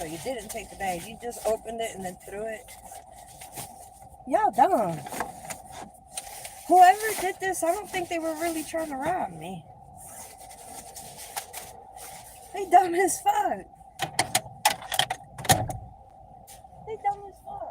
So you didn't take the bag. You just opened it and then threw it. Y'all dumb. Whoever did this, I don't think they were really trying to rob me. They dumb as fuck. They dumb as fuck.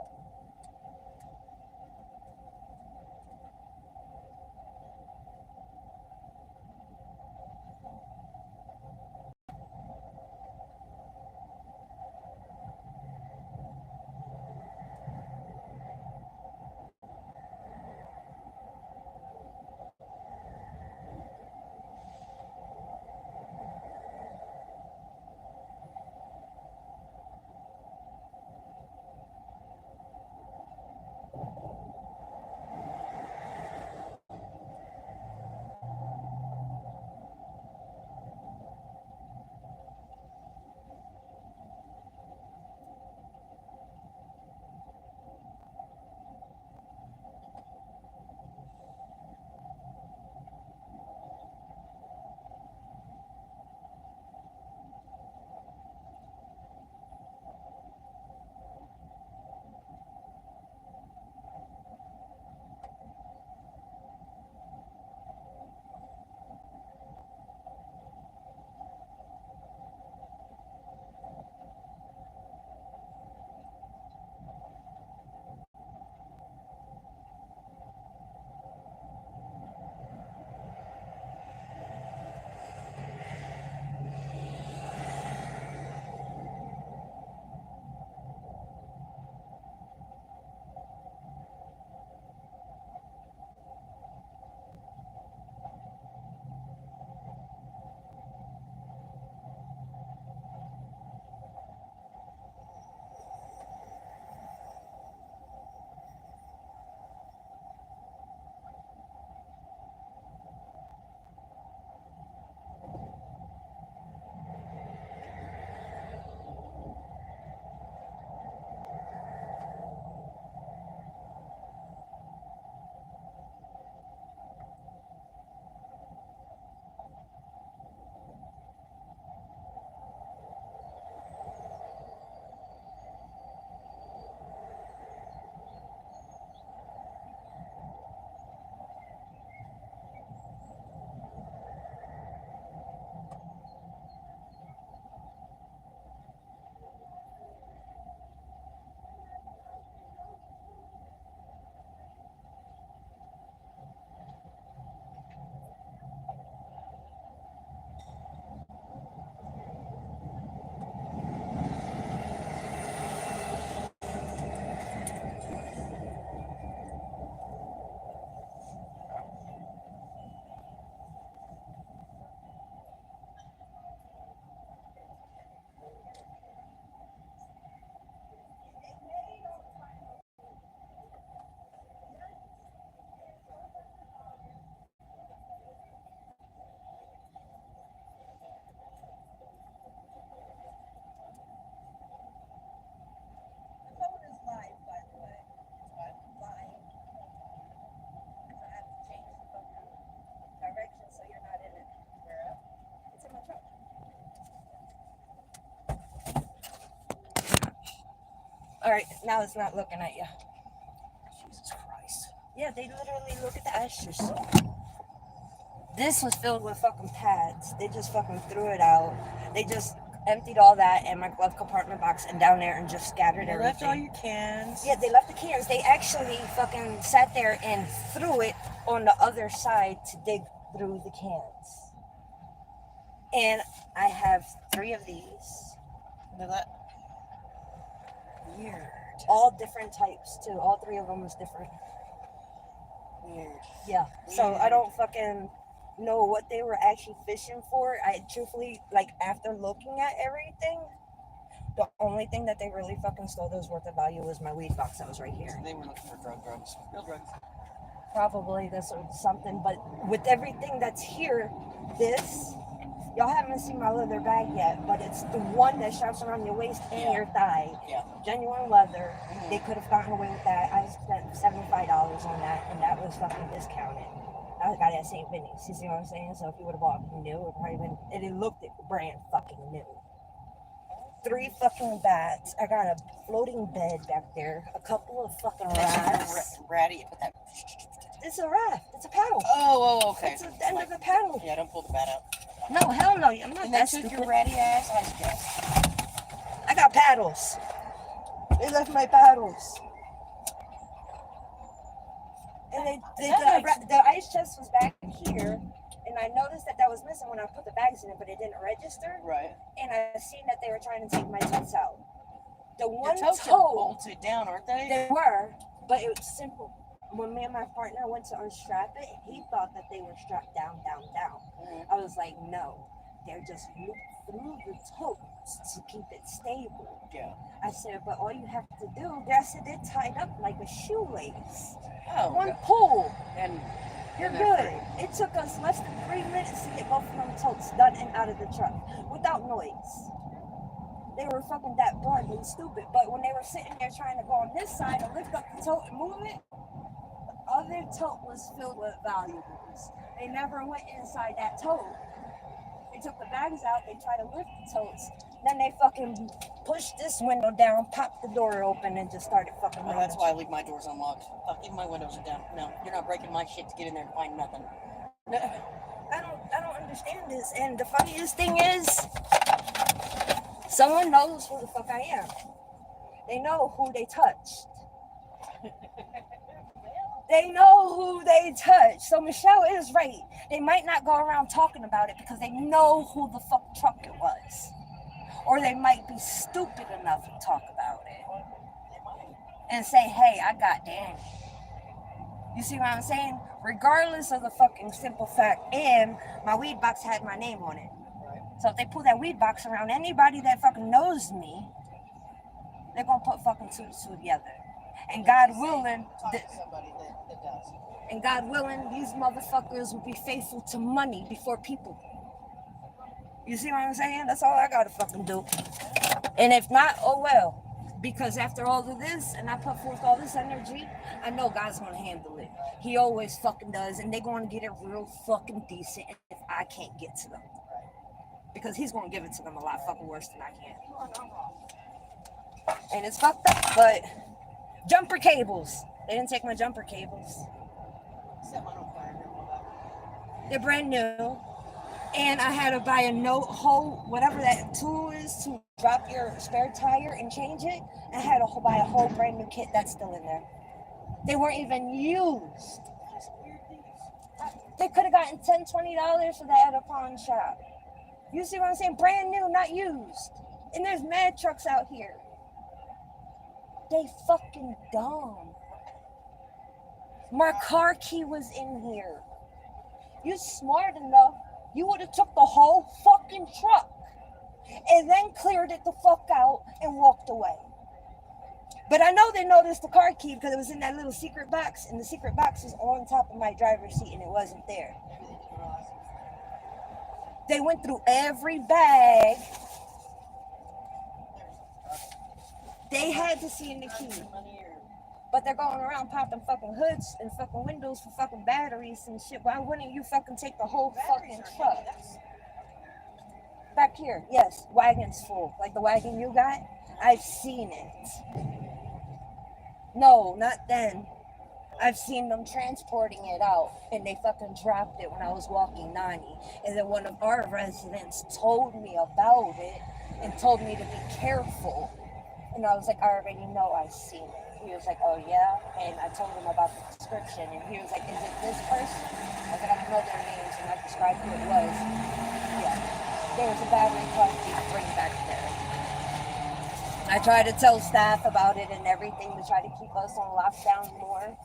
All right, now it's not looking at you. Jesus Christ. Yeah, they literally look at the ashes. This was filled with fucking pads. They just fucking threw it out. They just emptied all that in my glove compartment box and down there and just scattered everything. Left all your cans. Yeah, they left the cans. They actually fucking sat there and threw it on the other side to dig through the cans. And I have 3 of these. Weird. All different types too. All 3 of them was different. Weird. Yeah. So I don't fucking know what they were actually fishing for. I truthfully, like, after looking at everything, the only thing that they really fucking stole that was worth of value was my weed box that was right here. So they were looking for drugs. Real drugs. Probably this or something, but with everything that's here, this, y'all haven't seen my leather bag yet, but it's the one that straps around your waist and your thigh. Yeah. Genuine leather. They could have gotten away with that. I spent $75 on that, and that was fucking discounted. I got it at St. Vinny's. You see what I'm saying? So if you would have bought new, it probably been, it looked brand fucking new. 3 fucking bats. I got a floating bed back there. A couple of fucking rafts. Ratty. Put that. It's a raft. It's a paddle. Oh, okay. It's the end of a paddle. Yeah, don't pull the bat out. No, hell no. I'm not And that that took stupid. your ratty ass ice jet. I got paddles. They left my paddles. And the ice chest was back here, and I noticed that was missing when I put the bags in it, but it didn't register. Right. And I seen that they were trying to take my totes out. The one Your totes are toe, bolted down, aren't they? they were, but it was simple. When me and my partner went to unstrap it, he thought that they were strapped down. Mm-hmm. I was like, no, they're just looped through the toes to keep it stable. Yeah. I said, but all you have to do, I said, they're tied up like a shoelace. Oh. One okay. pull, And you're and good. they're free. It took us less than 3 minutes to get both of them totes done and out of the truck without noise. They were fucking that blunt and stupid, but when they were sitting there trying to go on this side and lift up the tote and move it, the other tote was filled with valuables. They never went inside that tote. They took the bags out, they tried to lift the totes, then they fucking pushed this window down, popped the door open, and just started fucking Oh, that's why I leave my doors unlocked. Even my windows are down. No, you're not breaking my shit to get in there and find nothing. No, I don't understand this. And the funniest thing is, someone knows who the fuck I am. They know who they touched. They know who they touched. So Michelle is right. They might not go around talking about it because they know who the fuck truck it was. Or they might be stupid enough to talk about it. And say, hey, I got Danny. You see what I'm saying? Regardless of the fucking simple fact. And my weed box had my name on it. So if they pull that weed box around anybody that fucking knows me, they're gonna put fucking two to two together. And God willing, Somebody that does. and God willing, these motherfuckers will be faithful to money before people. You see what I'm saying? That's all I gotta fucking do. And if not, oh well. Because after all of this, and I put forth all this energy, I know God's gonna handle it. He always fucking does, and they're gonna get it real fucking decent if I can't get to them. Because he's gonna give it to them a lot fucking worse than I can. And it's fucked up, but jumper cables. They didn't take my jumper cables. Set mine on fire. They're brand new. And I had to buy a whole, whatever that tool is to drop your spare tire and change it. I had to buy a whole brand new kit that's still in there. They weren't even used. They could have gotten $10, $20 for that at a pawn shop. You see what I'm saying? Brand new, not used. And there's mad trucks out here. They fucking dumb. My car key was in here. You smart enough, you would have took the whole fucking truck and then cleared it the fuck out and walked away. But I know they noticed the car key because it was in that little secret box, and the secret box was on top of my driver's seat and it wasn't there. They went through every bag. They had to see in the key. But they're going around popping fucking hoods and fucking windows for fucking batteries and shit. Why wouldn't you fucking take the whole fucking truck? Back here, yes, wagon's full. Like the wagon you got, I've seen it. No, not then. I've seen them transporting it out, and they fucking dropped it when I was walking Nani. And then one of our residents told me about it and told me to be careful. And I was like, I already know, I've seen it. He was like, oh yeah? And I told him about the description, and he was like, is it this person? I was like, I don't know their names, and I described who it was. Yeah. There was a battery truck being bring back there. I tried to tell staff about it and everything to try to keep us on lockdown more.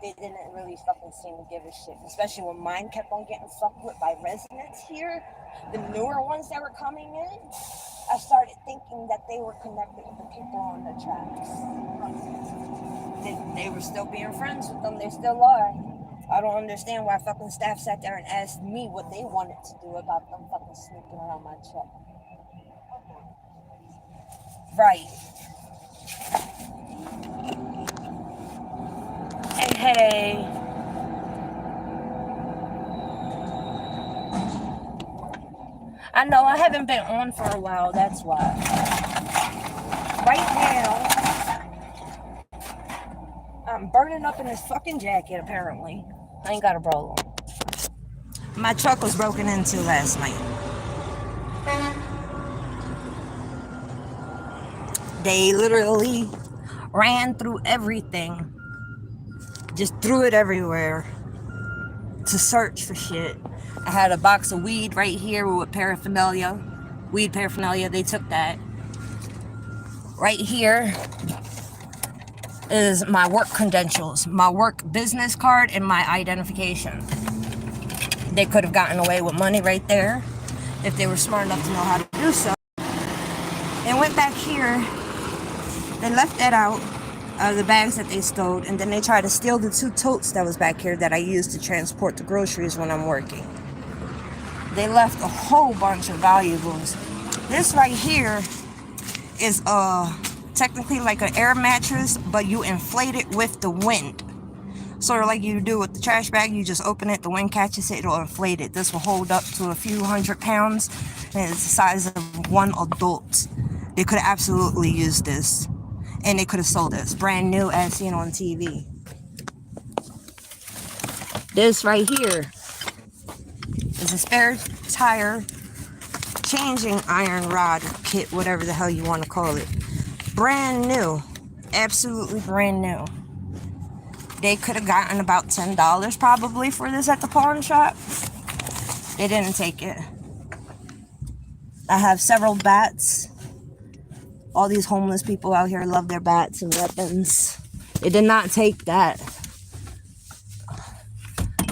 They didn't really fucking seem to give a shit, especially when mine kept on getting fucked with by residents here. The newer ones that were coming in, I started thinking that they were connected with the people on the tracks. They were still being friends with them. They still are. I don't understand why fucking staff sat there and asked me what they wanted to do about them fucking sneaking around my truck. Right. And hey, I know I haven't been on for a while, that's why. Right now, I'm burning up in this fucking jacket, apparently. I ain't got a bra on. My truck was broken into last night. They literally ran through everything. Just threw it everywhere to search for shit. I had a box of weed right here with paraphernalia. Weed paraphernalia, they took that. Right here is my work credentials, my work business card, and my identification. They could have gotten away with money right there if they were smart enough to know how to do so. And went back here. They left that out of the bags that they stole, and then they tried to steal the 2 totes that was back here that I used to transport the groceries when I'm working. They left a whole bunch of valuables. This right here is technically like an air mattress, but you inflate it with the wind. Sort of like you do with the trash bag, you just open it, the wind catches it, it'll inflate it. This will hold up to a few 100 pounds, and it's the size of one adult. They could have absolutely used this, and they could have sold this brand new as seen on TV. This right here is a spare tire changing iron rod kit, whatever the hell you want to call it. Brand new, absolutely brand new. They could have gotten about $10 probably for this at the pawn shop. They didn't take it. I have several bats. All these homeless people out here love their bats and weapons. They did not take that.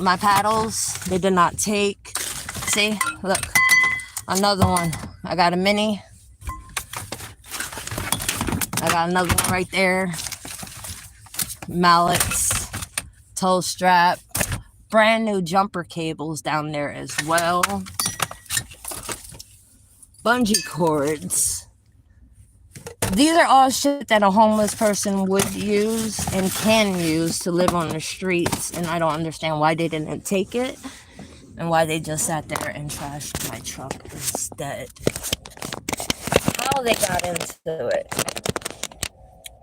My paddles, they did not take. See, look, another one. I got a mini. I got another one right there. Mallets, toe strap, brand new jumper cables down there as well. Bungee cords. These are all shit that a homeless person would use and can use to live on the streets, and I don't understand why they didn't take it and why they just sat there and trashed my truck instead. How they got into it.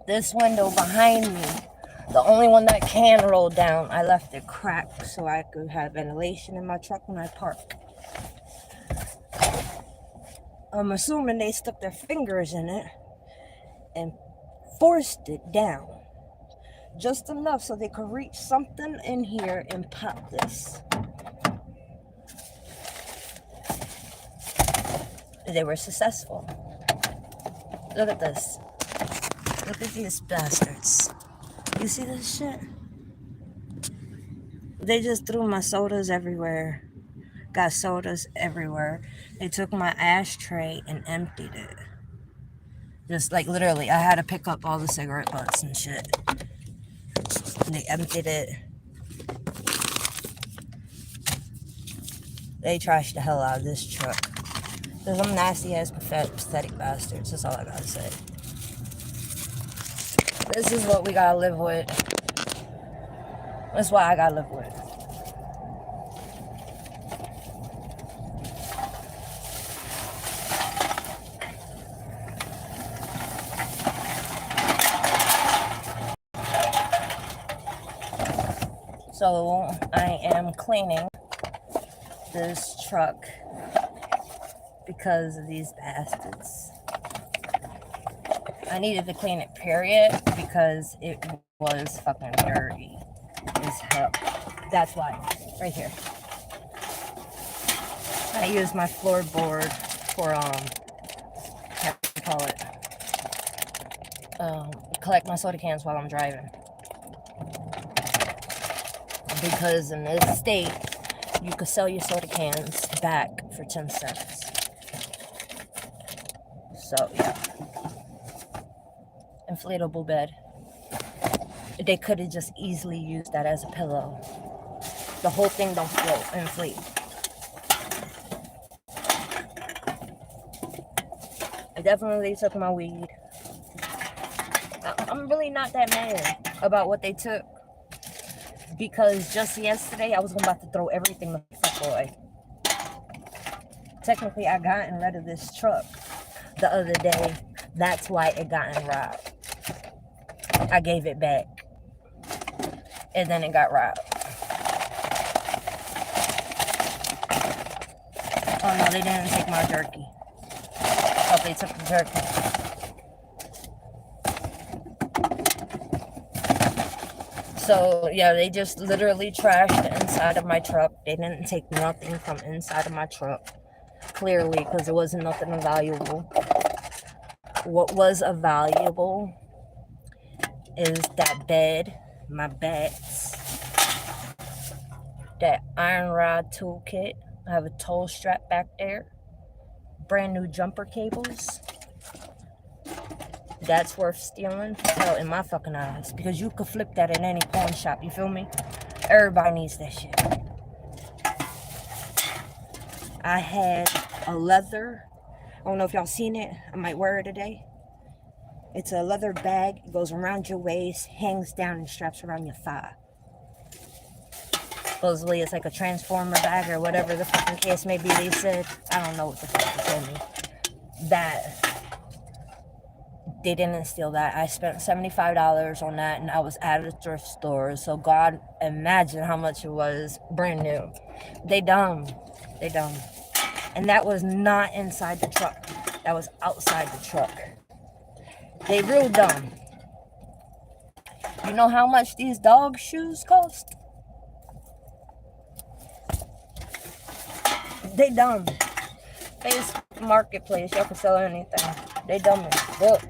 This window behind me, the only one that can roll down, I left it cracked so I could have ventilation in my truck when I park. I'm assuming they stuck their fingers in it and forced it down just enough so they could reach something in here and pop this. They were successful. Look at this. Look at these bastards. You see this shit? They just threw my sodas everywhere. Got sodas everywhere. They took my ashtray and emptied it. Just like literally, I had to pick up all the cigarette butts and shit. And they emptied it. They trashed the hell out of this truck. There's some nasty ass pathetic bastards. That's all I gotta say. This is what we gotta live with. That's what I gotta live with. So I am cleaning this truck because of these bastards. I needed to clean it, period, because it was fucking dirty as hell. That's why. Right here. I use my floorboard for, how do you call it? Collect my soda cans while I'm driving. Because in this state, you could sell your soda cans back for 10 cents. So, yeah. Inflatable bed. They could have just easily used that as a pillow. The whole thing don't float, inflate. I definitely took my weed. I'm really not that mad about what they took. Because just yesterday, I was about to throw everything the fuck away. technically I gotten rid of this truck the other day. That's why it gotten robbed. I gave it back. And then it got robbed. Oh no, they didn't take my jerky. Oh, they took the jerky. So, yeah, they just literally trashed the inside of my truck. They didn't take nothing from inside of my truck. Clearly, because it wasn't nothing valuable. What was valuable is that bed, my bats, that iron rod toolkit. I have a tow strap back there. Brand new jumper cables. That's worth stealing. Hell, in my fucking eyes. Because you could flip that in any pawn shop. You feel me? Everybody needs that shit. I had a leather. I don't know if y'all seen it. I might wear it today. It's a leather bag. It goes around your waist, hangs down, and straps around your thigh. Supposedly it's like a transformer bag or whatever the fucking case may be, they said. I don't know what the fuck they told me. That they didn't steal that. I spent $75 on that, and I was at a thrift store. So God, imagine how much it was brand new. They dumb. They dumb. And that was not inside the truck. That was outside the truck. They real dumb. You know how much these dog shoes cost? They dumb. Face marketplace, y'all can sell anything. They dumb as fuck.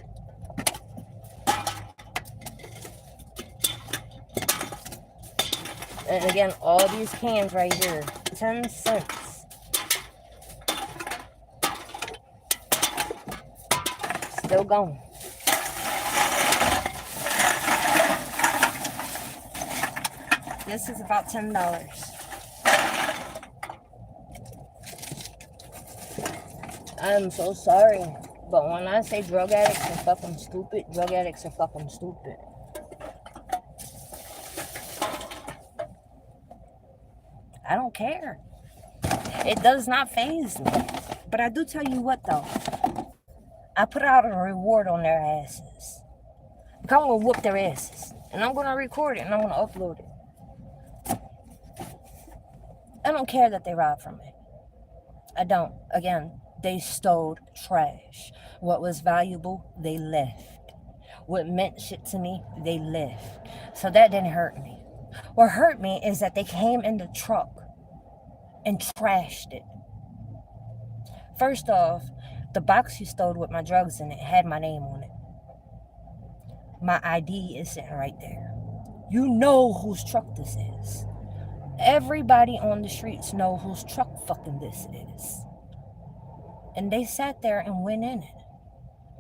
And again, all these cans right here, 10 cents. Still going. This is about $10. I'm so sorry, but when I say drug addicts are fucking stupid, drug addicts are fucking stupid. I don't care. It does not faze me. But I do tell you what though. I put out a reward on their asses. I'm gonna whoop their asses. And I'm gonna record it and I'm gonna upload it. I don't care that they robbed from me. I don't. Again, they stole trash. What was valuable, they left. What meant shit to me, they left. So that didn't hurt me. What hurt me is that they came in the truck and trashed it. First off, the box you stole with my drugs in it had my name on it. My ID is sitting right there. You know whose truck this is. Everybody on the streets know whose truck fucking this is. And they sat there and went in it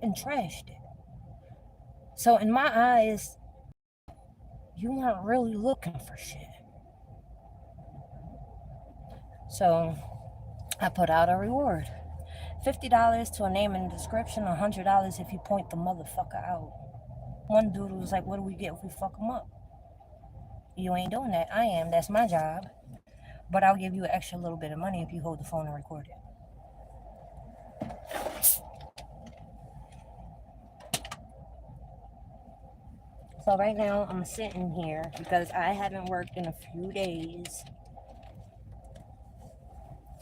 and trashed it. So in my eyes, you weren't really looking for shit. So I put out a reward. $50 to a name and a description, $100 if you point the motherfucker out. One dude was like, what do we get if we fuck him up? You ain't doing that. I am. That's my job. But I'll give you an extra little bit of money if you hold the phone and record it. So right now I'm sitting here because I haven't worked in a few days,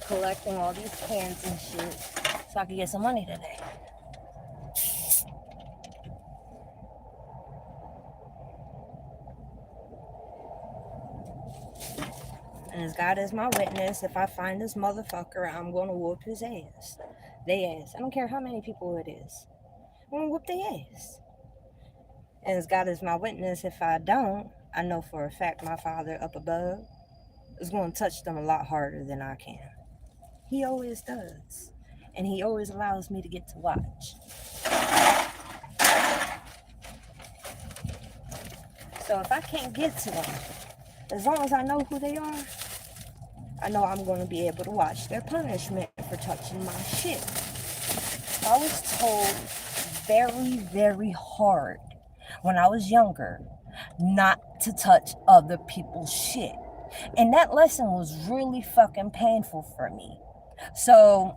collecting all these cans and shit so I can get some money today. And as God is my witness, if I find this motherfucker, I'm gonna whoop his ass. They ass. I don't care how many people it is. I'm gonna whoop their ass. And as God is my witness, if I don't, I know for a fact my Father up above is going to touch them a lot harder than I can. He always does. And he always allows me to get to watch. So if I can't get to them, as long as I know who they are, I know I'm going to be able to watch their punishment for touching my shit. I was told very, very hard when I was younger not to touch other people's shit. And that lesson was really fucking painful for me. So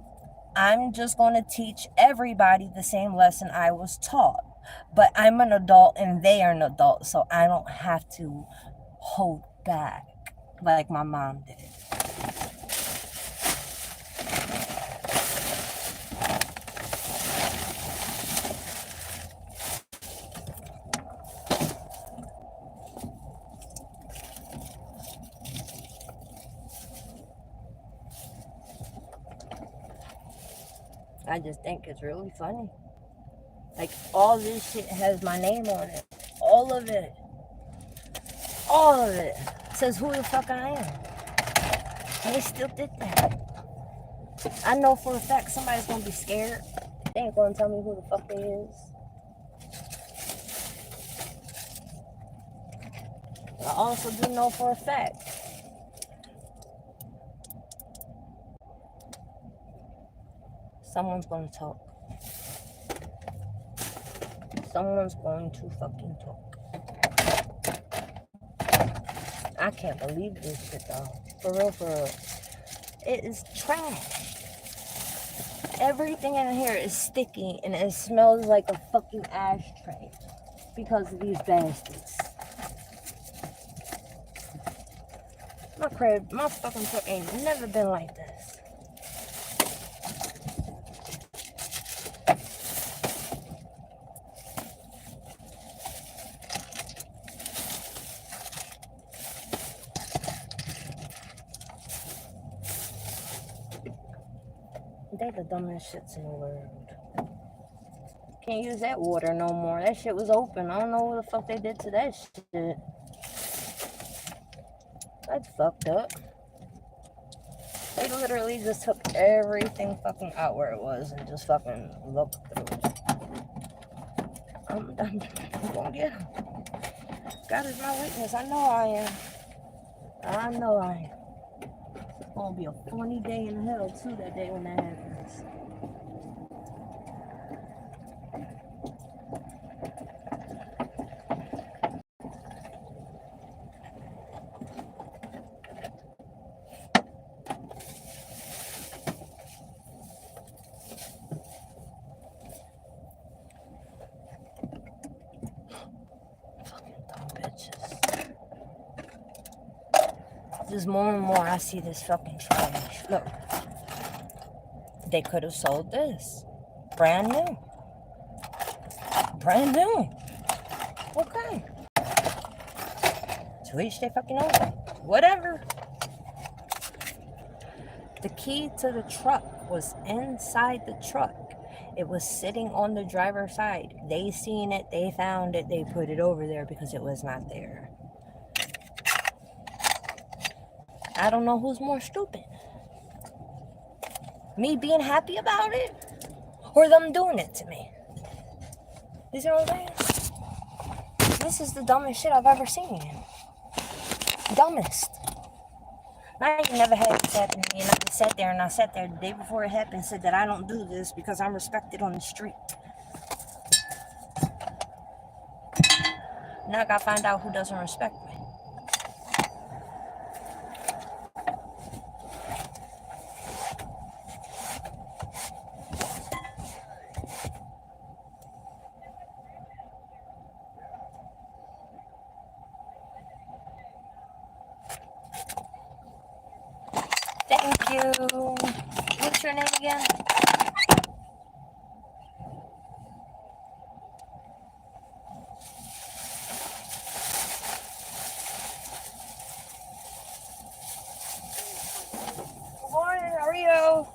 I'm just going to teach everybody the same lesson I was taught. But I'm an adult and they are an adult, so I don't have to hold back like my mom did. I just think it's really funny. Like, all this shit has my name on it. All of it. All of it. Says who the fuck I am. And they still did that. I know for a fact somebody's gonna be scared. They ain't gonna tell me who the fuck they is. I also do know for a fact someone's gonna talk. Someone's going to fucking talk. I can't believe this shit though. For real, for real. It is trash. Everything in here is sticky and it smells like a fucking ashtray because of these bastards. My crib, my fucking truck ain't never been like this. They the dumbest shits in the world. Can't use that water no more. That shit was open. I don't know what the fuck they did to that shit. That's fucked up. They literally just took everything fucking out where it was and just fucking looked through it. I'm gonna get him. God is my witness. I know I am. I know I am. It's gonna be a funny day in hell too that day when that happens. Just more and more I see this fucking trash. Look. They could have sold this. Brand new. Brand new. Okay. To each they fucking own. Whatever. The key to the truck was inside the truck. It was sitting on the driver's side. They seen it. They found it. They put it over there because it was not there. I don't know who's more stupid. Me being happy about it, or them doing it to me. You see what I'm saying? This is the dumbest shit I've ever seen. Dumbest. Now you never had this happen to me, and I just sat there and I sat there the day before it happened and said that I don't do this because I'm respected on the street. Now I gotta find out who doesn't respect me. Thank you. What's your name again? Good morning, how are you?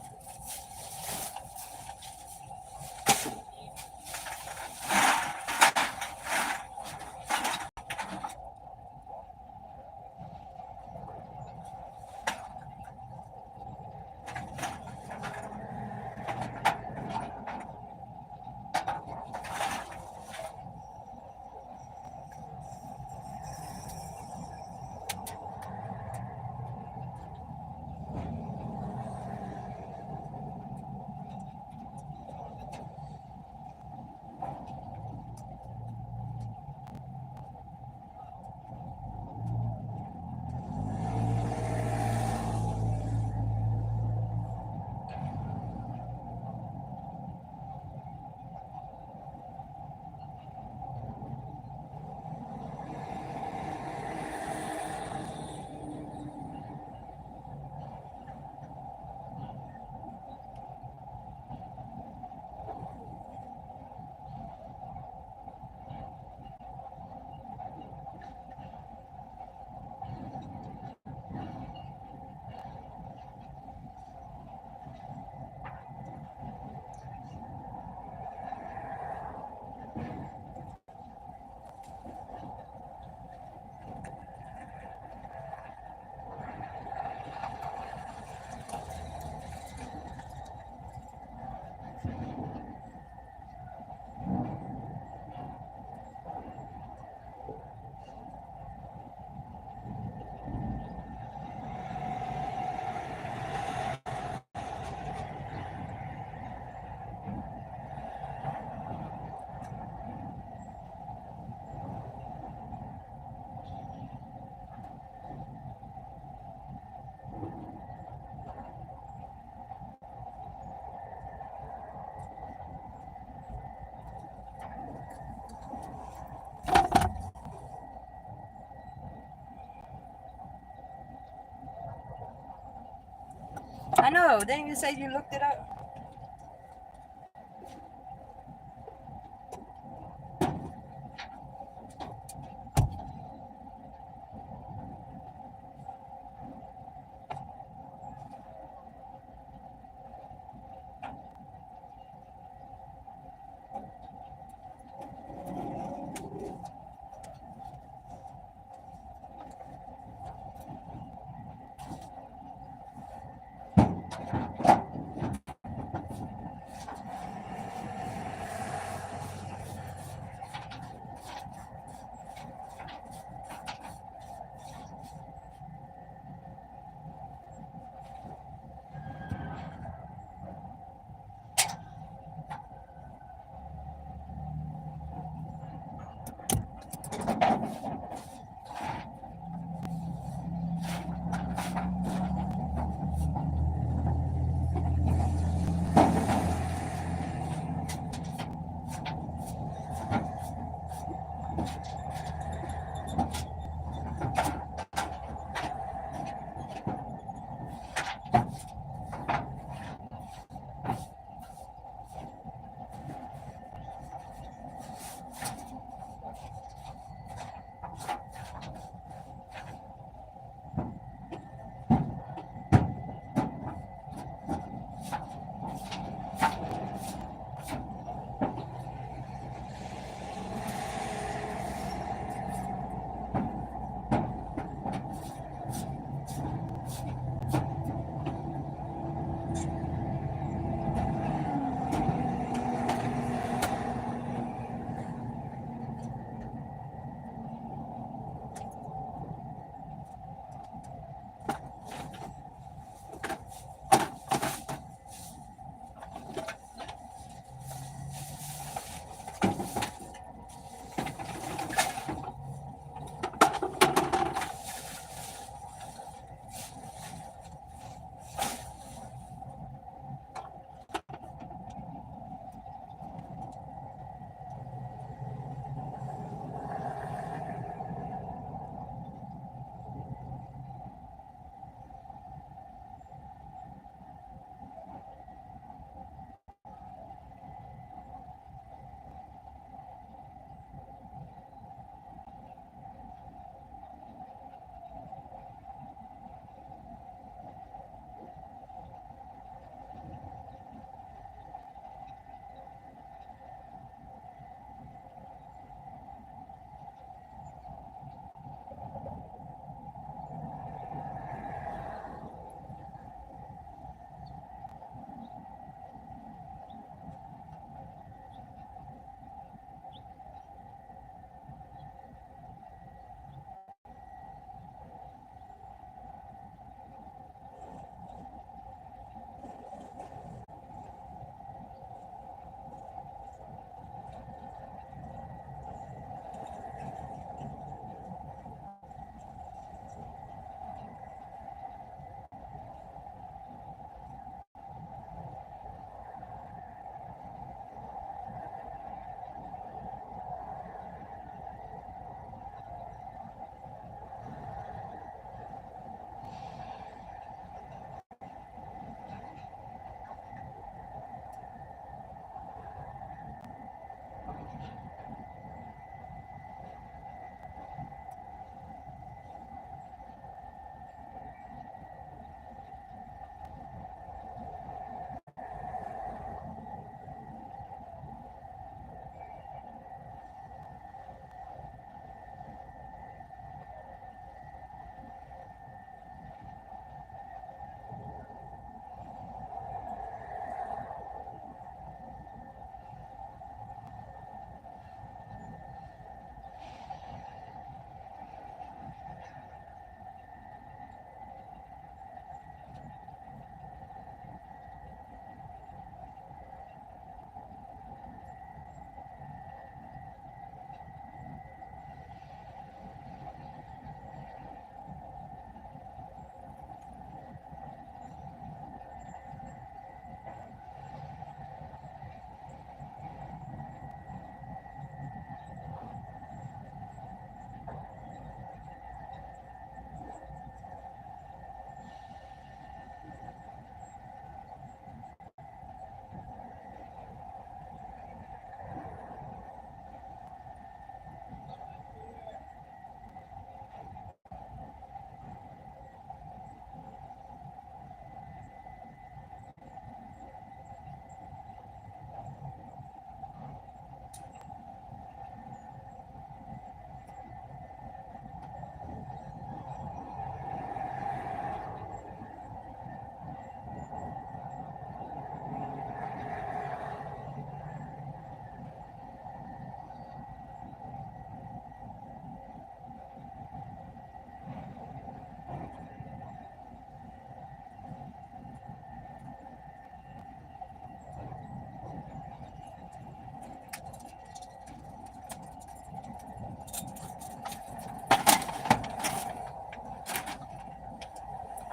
I know. Didn't you say you looked it up?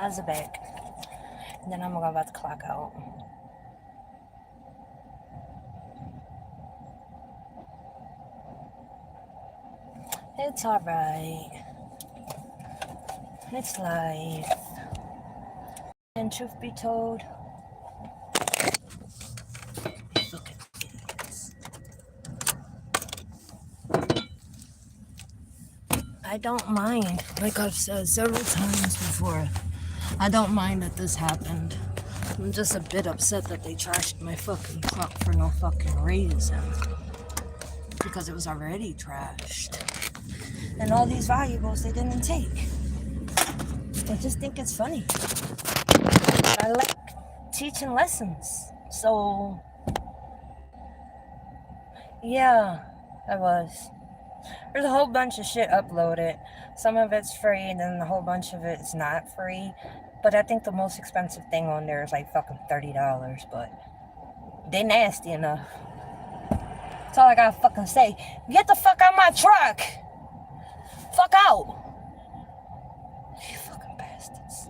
as a bag. And then I'm about to clock out. It's alright. It's life. And truth be told, look at this. I don't mind, like I've said several times before, I don't mind that this happened. I'm just a bit upset that they trashed my fucking truck for no fucking reason. Because it was already trashed. And all these valuables they didn't take. I just think it's funny. I like teaching lessons. So, yeah, I was. There's a whole bunch of shit uploaded. Some of it's free, and then a whole bunch of it's not free. But I think the most expensive thing on there is like fucking $30. But they nasty enough. That's all I gotta fucking say. Get the fuck out of my truck! Fuck out! You fucking bastards.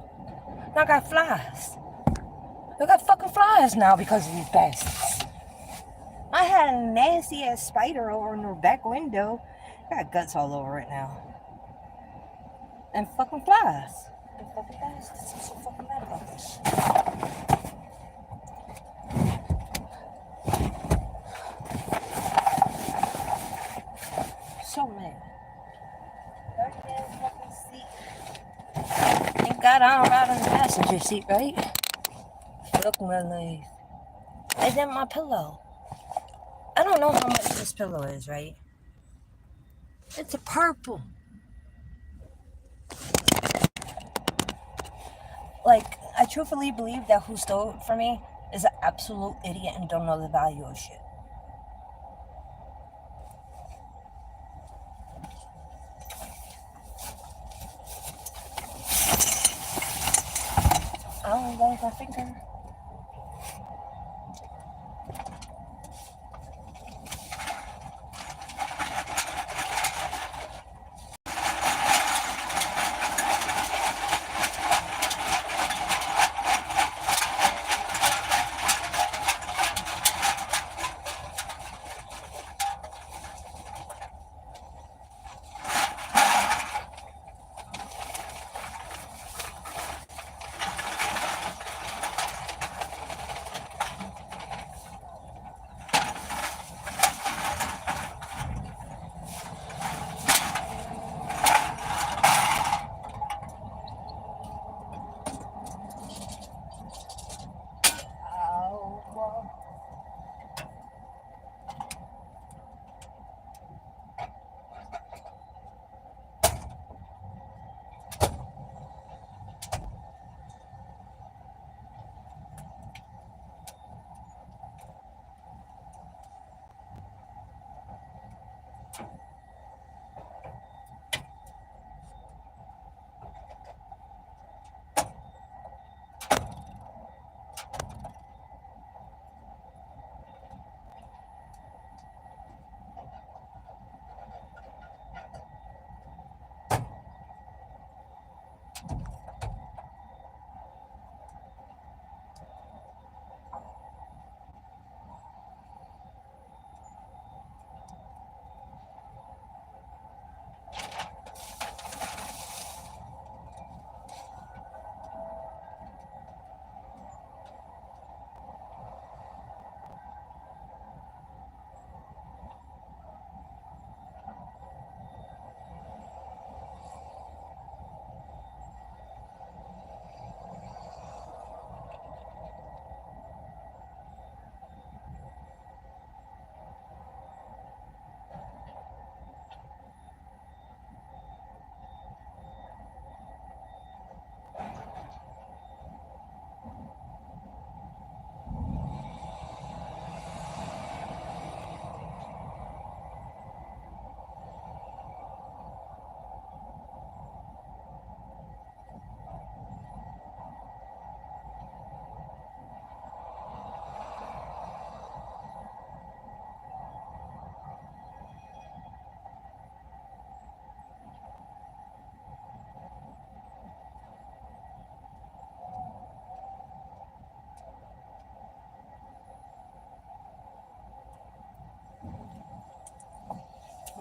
Now I got flies. I got fucking flies now because of these bastards. I had a nasty ass spider over in the back window. I got guts all over it now. And fucking flies. The fucking bastards. I'm so fucking mad about this shit. So mad. 30 minutes fucking seat. Thank God I don't ride on the passenger seat, right? Fuck my life. And then my pillow. I don't know how much this pillow is, right? It's a purple. Like, I truthfully believe that who stole it from me is an absolute idiot and don't know the value of shit. I don't know if I finger.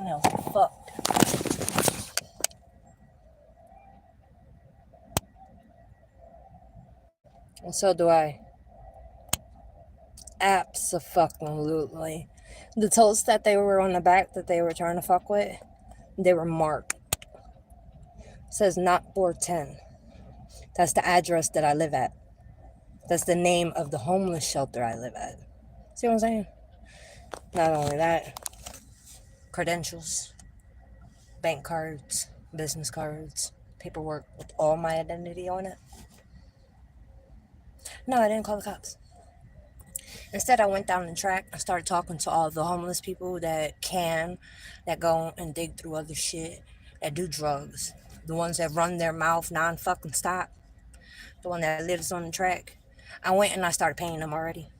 toenails are fucked. And so do I. Abso-fucking-lutely. The toes that they were on the back that they were trying to fuck with, they were marked. It says not 410. That's the address that I live at. That's the name of the homeless shelter I live at. See what I'm saying? Not only that, credentials, bank cards, business cards, paperwork with all my identity on it. No, I didn't call the cops. Instead, I went down the track and started talking to all the homeless people that go and dig through other shit, that do drugs. The ones that run their mouth non-fucking stop. The one that lives on the track. I went and I started paying them already.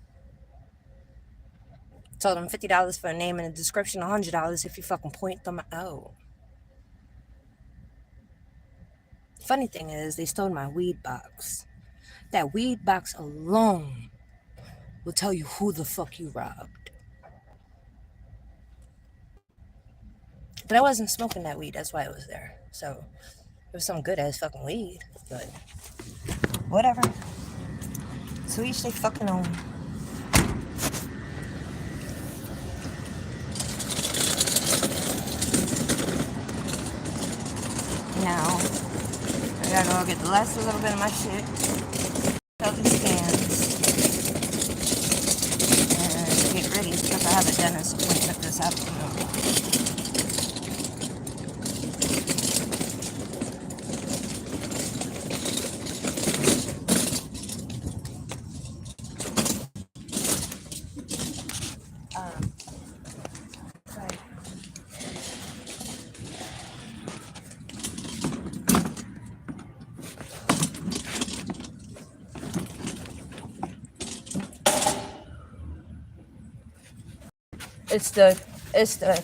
Told them $50 for a name and a description, $100 if you fucking point them out. Funny thing is, they stole my weed box. That weed box alone will tell you who the fuck you robbed. But I wasn't smoking that weed, that's why it was there. So, it was some good ass fucking weed. But, whatever. So each they fucking own. Now, I gotta go get the last little bit of my shit. Fill these scans. And get ready because I have a dentist appointment this afternoon. It's the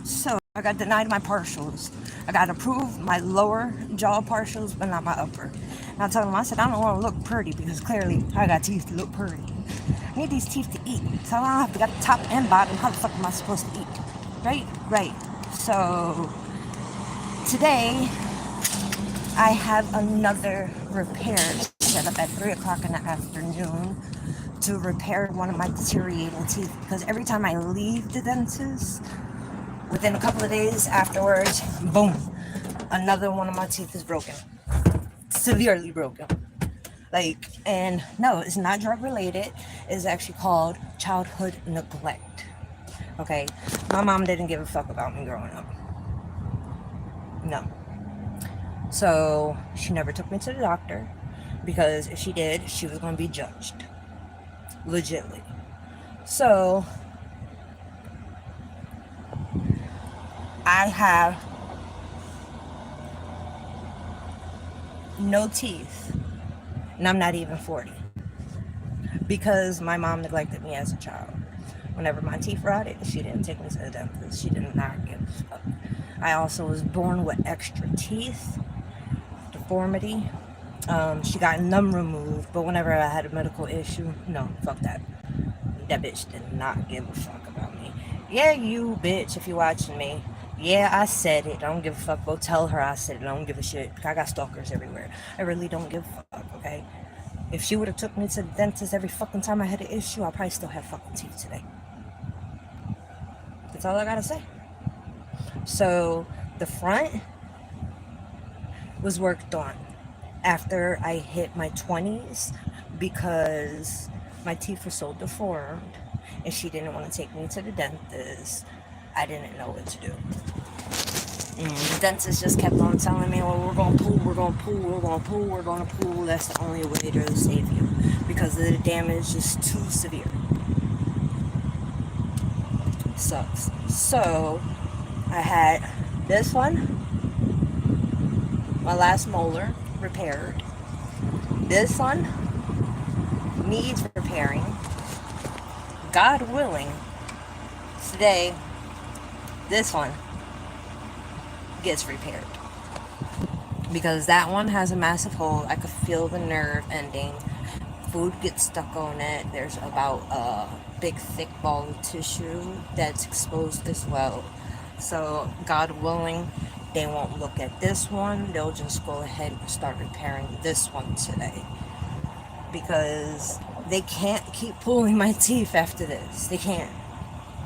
So I got denied my partials. I got approved my lower jaw partials, but not my upper. And I told him, I said, I don't want to look pretty because clearly I got teeth to look pretty. I need these teeth to eat. So I don't have to got the top and bottom. How the fuck am I supposed to eat? Right. So today I have another repair set up at 3 o'clock in the afternoon to repair one of my deteriorating teeth, because every time I leave the dentist, within a couple of days afterwards, boom, another one of my teeth is broken. Severely broken. And no, it's not drug related. It's actually called childhood neglect. Okay? My mom didn't give a fuck about me growing up. No. So she never took me to the doctor, because if she did, she was going to be judged. Legitly. So I have no teeth, and I'm not even 40, because my mom neglected me as a child. Whenever my teeth rotted, she didn't take me to the dentist. She did not give a fuck. I also was born with extra teeth. Deformity. She got none removed, but whenever I had a medical issue, no, fuck that. That bitch did not give a fuck about me. Yeah, you bitch, if you're watching me. Yeah, I said it. I don't give a fuck. Go tell her I said it. I don't give a shit. I got stalkers everywhere. I really don't give a fuck, okay? If she would have took me to the dentist every fucking time I had an issue, I probably still have fucking teeth today. That's all I gotta say. So, the front was worked on after I hit my 20s, because my teeth were so deformed and she didn't want to take me to the dentist. I didn't know what to do. And the dentist just kept on telling me, well, we're going to pull. That's the only way to save you, because the damage is too severe. Sucks. So I had this one, my last molar, repaired. This one needs repairing. God willing, today this one gets repaired, because that one has a massive hole. I could feel the nerve ending food gets stuck on it. There's about a big thick ball of tissue that's exposed as well. So God willing, they won't look at this one. They'll just go ahead and start repairing this one today. Because they can't keep pulling my teeth after this. They can't.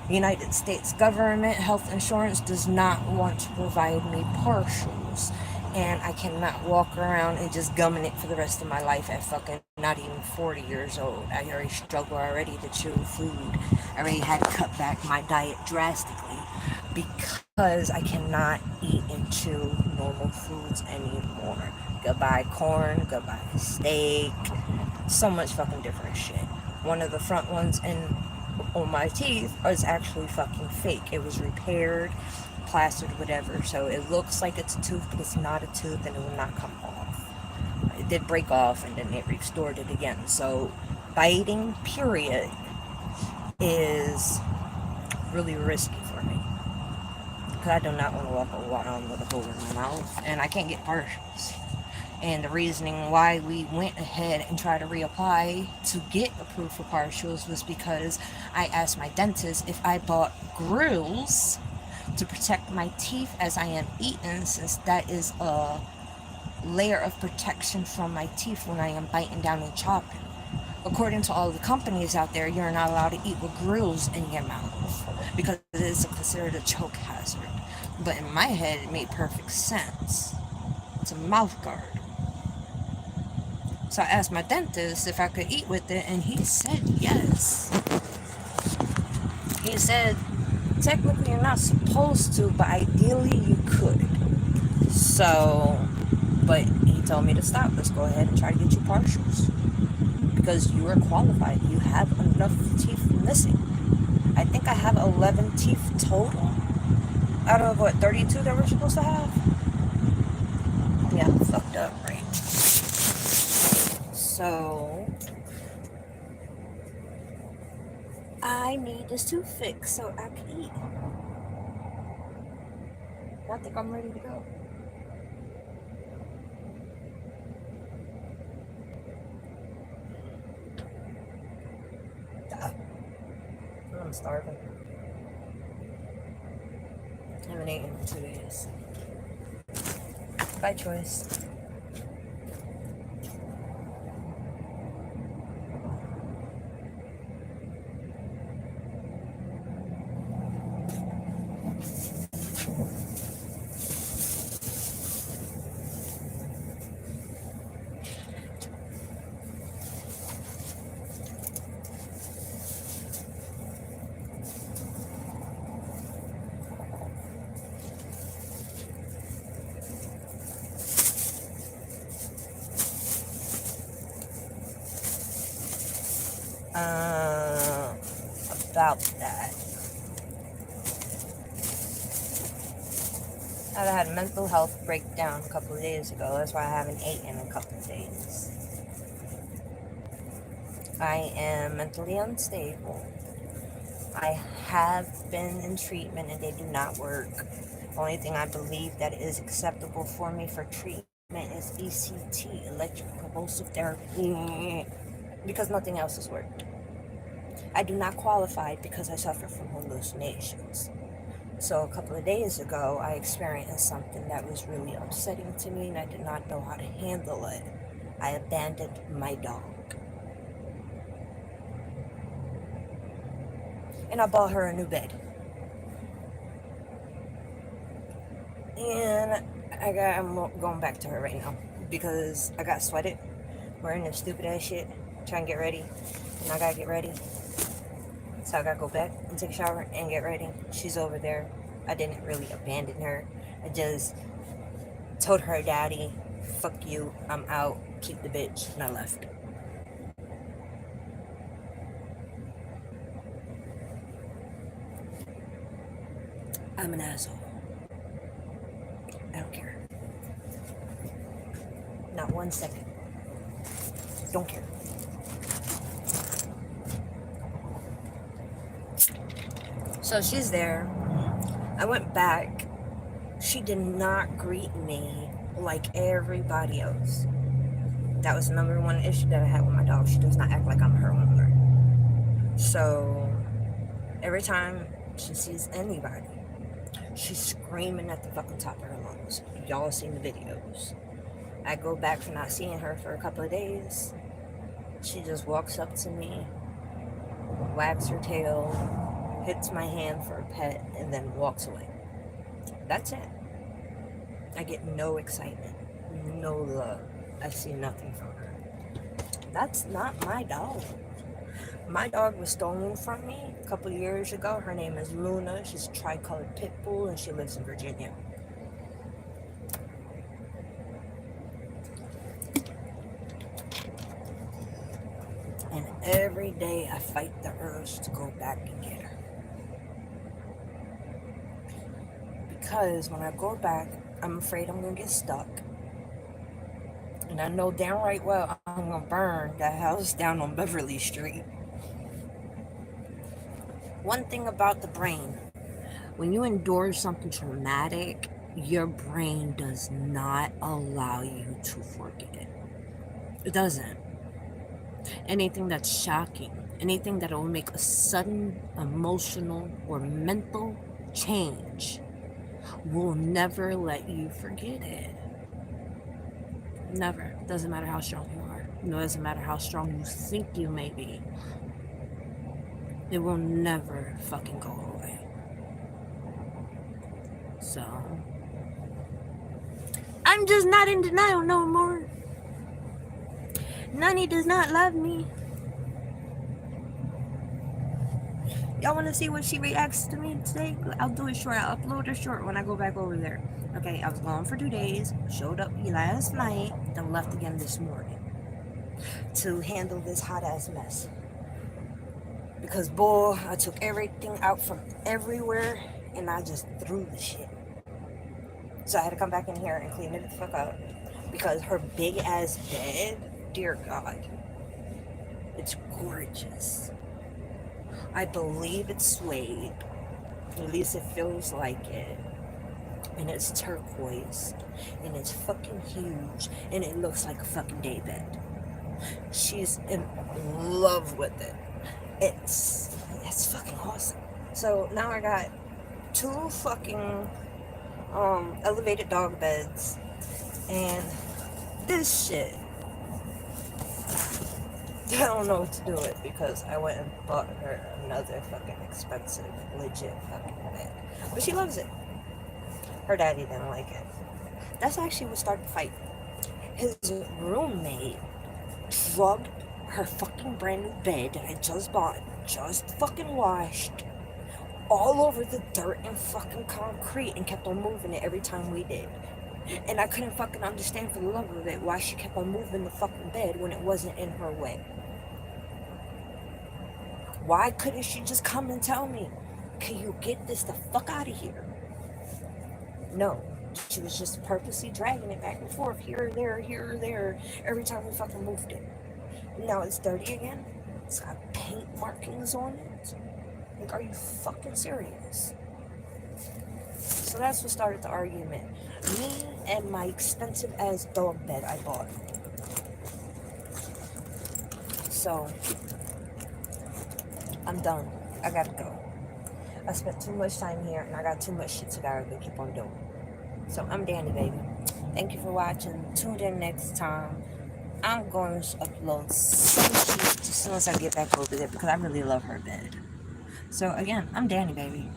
The United States government health insurance does not want to provide me partials. And I cannot walk around and just gumming it for the rest of my life at fucking not even 40 years old. I already struggle already to chew food. I already had to cut back my diet drastically because I cannot eat and chew normal foods anymore. Goodbye corn, goodbye steak, so much fucking different shit. One of the front ones on my teeth is actually fucking fake. It was repaired, plastered, whatever, so it looks like it's a tooth, but it's not a tooth, and it will not come off. It did break off, and then it restored it again. So biting, period, is really risky for me, because I do not want to walk around with a hole in my mouth, and I can't get partials. And the reasoning why we went ahead and tried to reapply to get approved for partials was because I asked my dentist if I bought grills to protect my teeth as I am eating, since that is a layer of protection from my teeth when I am biting down and chopping. According to all the companies out there, you're not allowed to eat with grills in your mouth because it is considered a choke hazard. But in my head, it made perfect sense. It's a mouth guard. So I asked my dentist if I could eat with it, and he said yes. He said, technically you're not supposed to, but ideally you could. So, but he told me to stop. Let's go ahead and try to get you partials. Because you are qualified. You have enough teeth missing. I think I have 11 teeth total. Out of what, 32 that we're supposed to have? Yeah, fucked up, right? So I need this tooth fixed so I can eat. I think I'm ready to go. I'm starving. I haven't eaten in 2 days. By choice. About that. I had a mental health breakdown a couple of days ago. That's why I haven't eaten in a couple of days. I am mentally unstable. I have been in treatment and they do not work. The only thing I believe that is acceptable for me for treatment is ECT, electroconvulsive therapy, because nothing else has worked. I do not qualify because I suffer from hallucinations. So a couple of days ago, I experienced something that was really upsetting to me and I did not know how to handle it. I abandoned my dog. And I bought her a new bed. And I'm going back to her right now because I got sweated wearing this stupid ass shit, trying to get ready. And I gotta get ready. So I gotta go back and take a shower and get ready. She's over there. I didn't really abandon her. I just told her daddy, fuck you, I'm out, keep the bitch, and I left. I'm an asshole. I don't care. Not 1 second. Don't care. So she's there. I went back. She did not greet me like everybody else. That was the number one issue that I had with my dog. She does not act like I'm her owner. So every time she sees anybody, she's screaming at the fucking top of her lungs. Y'all seen the videos. I go back from not seeing her for a couple of days. She just walks up to me, wags her tail, hits my hand for a pet, and then walks away. That's it. I get no excitement, no love. I see nothing from her. That's not my dog. My dog was stolen from me a couple of years ago. Her name is Luna. She's a tri-colored pit bull, and she lives in Virginia. And every day I fight the urge to go back and get her. Because when I go back, I'm afraid I'm going to get stuck. And I know downright well I'm going to burn that house down on Beverly Street. One thing about the brain, when you endure something traumatic, your brain does not allow you to forget it. It doesn't. Anything that's shocking, anything that will make a sudden emotional or mental change will never let you forget it. Never. Doesn't matter how strong you are. It doesn't matter how strong you think you may be. It will never fucking go away. So, I'm just not in denial no more. Nani does not love me. Y'all want to see what she reacts to me today? I'll do it short. I'll upload her short when I go back over there. Okay, I was gone for 2 days. Showed up last night. Then left again this morning. To handle this hot ass mess. Because boy, I took everything out from everywhere. And I just threw the shit. So I had to come back in here and clean it the fuck up. Because her big ass bed, dear God, it's gorgeous. I believe it's suede. At least it feels like it. And it's turquoise. And it's fucking huge. And it looks like a fucking daybed. She's in love with it. It's fucking awesome. So now I got 2 fucking elevated dog beds. And this shit. I don't know what to do with it because I went and bought her another fucking expensive, legit fucking bed. But she loves it. Her daddy didn't like it. That's actually what started the fight. His roommate drugged her fucking brand new bed that I just bought, just fucking washed, all over the dirt and fucking concrete and kept on moving it every time we did. And I couldn't fucking understand for the love of it why she kept on moving the fucking bed when it wasn't in her way. Why couldn't she just come and tell me, can you get this the fuck out of here? No. She was just purposely dragging it back and forth, here or there, every time we fucking moved it. Now it's dirty again. It's got paint markings on it. Like, are you fucking serious? So that's what started the argument. Me and my expensive ass dog bed I bought. So, I'm done. I gotta go. I spent too much time here and I got too much shit to gotta keep on doing. So, I'm Danny, baby. Thank you for watching. Tune in next time. I'm going to upload some shit as soon as I get back over there because I really love her bed. So, again, I'm Danny, baby.